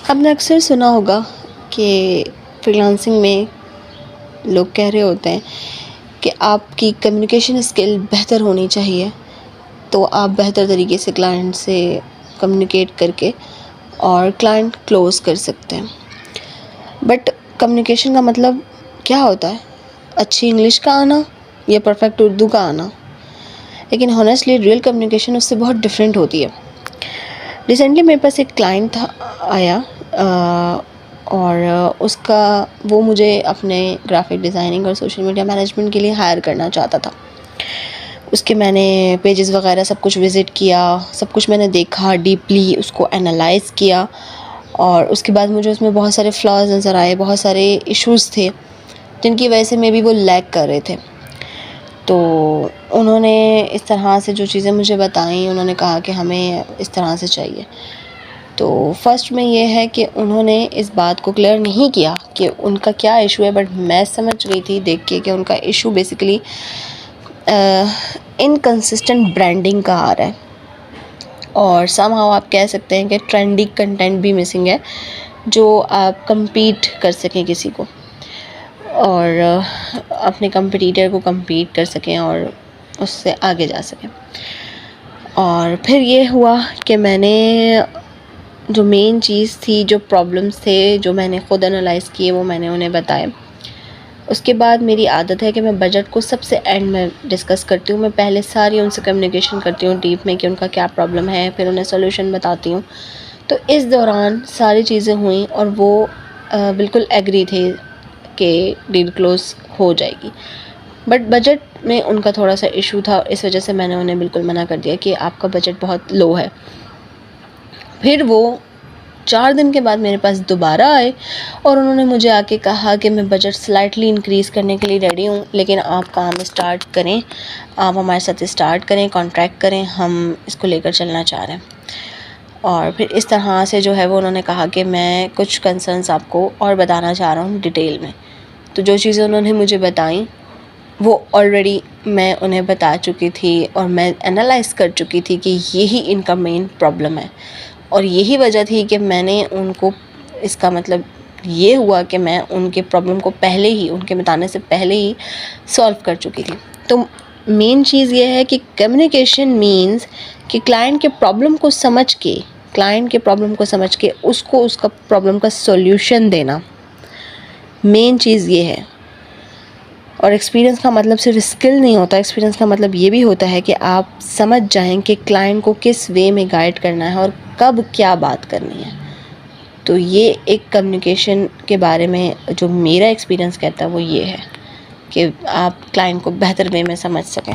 آپ نے اکثر سنا ہوگا کہ فری لانسنگ میں لوگ کہہ رہے ہوتے ہیں کہ آپ کی کمیونیکیشن اسکل بہتر ہونی چاہیے تو آپ بہتر طریقے سے کلائنٹ سے کمیونیکیٹ کر کے اور کلائنٹ کلوز کر سکتے ہیں. بٹ کمیونیکیشن کا مطلب کیا ہوتا ہے؟ اچھی انگلش کا آنا یا پرفیکٹ اردو کا آنا؟ لیکن ہانیسٹلی ریئل کمیونیکیشن اس سے بہت ڈفرینٹ ہوتی ہے. ریسنٹلی میرے پاس ایک کلائنٹ آیا اور وہ مجھے اپنے گرافک ڈیزائننگ اور سوشل میڈیا مینجمنٹ کے لیے ہائر کرنا چاہتا تھا. اس کے میں نے پیجز وغیرہ سب کچھ وزٹ کیا، سب کچھ میں نے دیکھا ڈیپلی، اس کو انالائز کیا، اور اس کے بعد مجھے اس میں بہت سارے فلاز نظر آئے، بہت سارے ایشوز تھے جن کی وجہ سے میں بھی وہ لیگ کر رہے تھے. تو انہوں نے اس طرح سے جو چیزیں مجھے بتائیں، انہوں نے کہا کہ ہمیں اس طرح سے چاہیے. تو فرسٹ میں یہ ہے کہ انہوں نے اس بات کو کلیئر نہیں کیا کہ ان کا کیا ایشو ہے، بٹ میں سمجھ گئی تھی دیکھ کے کہ ان کا ایشو بیسیکلی انکنسسٹنٹ برانڈنگ کا آ رہا ہے، اور سم ہاؤ آپ کہہ سکتے ہیں کہ ٹرینڈی کنٹینٹ بھی مسنگ ہے جو آپ کمپیٹ کر سکیں کسی کو، اور اپنے کمپٹیٹر کو کمپیٹ کر سکیں اور اس سے آگے جا سکیں. اور پھر یہ ہوا کہ میں نے جو مین چیز تھی، جو پرابلمس تھے جو میں نے خود انالائز کیے، وہ میں نے انہیں بتائے. اس کے بعد میری عادت ہے کہ میں بجٹ کو سب سے اینڈ میں ڈسکس کرتی ہوں. میں پہلے ساری ان سے کمیونیکیشن کرتی ہوں ڈیپ میں کہ ان کا کیا پرابلم ہے، پھر انہیں سولوشن بتاتی ہوں. تو اس دوران ساری چیزیں ہوئیں اور وہ بالکل ایگری تھے کہ ڈیل کلوز ہو جائے گی. بٹ بجٹ میں ان کا تھوڑا سا ایشو تھا، اس وجہ سے میں نے انہیں بالکل منع کر دیا کہ آپ کا بجٹ بہت لو ہے. پھر وہ 4 دن کے بعد میرے پاس دوبارہ آئے اور انہوں نے مجھے آ کے کہا کہ میں بجٹ سلائٹلی انکریز کرنے کے لیے ریڈی ہوں، لیکن آپ کام اسٹارٹ کریں، آپ ہمارے ساتھ اسٹارٹ کریں، کانٹریکٹ کریں، ہم اس کو لے کر چلنا چاہ رہے ہیں. اور پھر اس طرح سے جو ہے وہ انہوں نے کہا کہ میں کچھ کنسرنس آپ کو اور بتانا چاہ رہا ہوں ڈیٹیل میں. تو جو چیزیں انہوں نے مجھے بتائیں وہ آلریڈی میں انہیں بتا چکی تھی اور میں انالائز کر چکی تھی کہ یہی ان کا مین پرابلم ہے، اور یہی وجہ تھی کہ میں نے ان کو، اس کا مطلب یہ ہوا کہ میں ان کے پرابلم کو پہلے ہی، ان کے بتانے سے پہلے ہی سولو کر چکی تھی. تو مین چیز یہ ہے کہ کمیونیکیشن مینز کہ کلائنٹ کے پرابلم کو سمجھ کے، اس کو اس کا پرابلم کا سولوشن دینا، مین چیز یہ ہے. اور ایکسپیرینس کا مطلب صرف اسکل نہیں ہوتا، ایکسپیرینس کا مطلب یہ بھی ہوتا ہے کہ آپ سمجھ جائیں کہ کلائنٹ کو کس وے میں گائیڈ کرنا ہے اور کب کیا بات کرنی ہے. تو یہ ایک کمیونیکیشن کے بارے میں جو میرا ایکسپیرینس کہتا ہے وہ یہ ہے کہ آپ کلائنٹ کو بہتر وے میں سمجھ سکیں.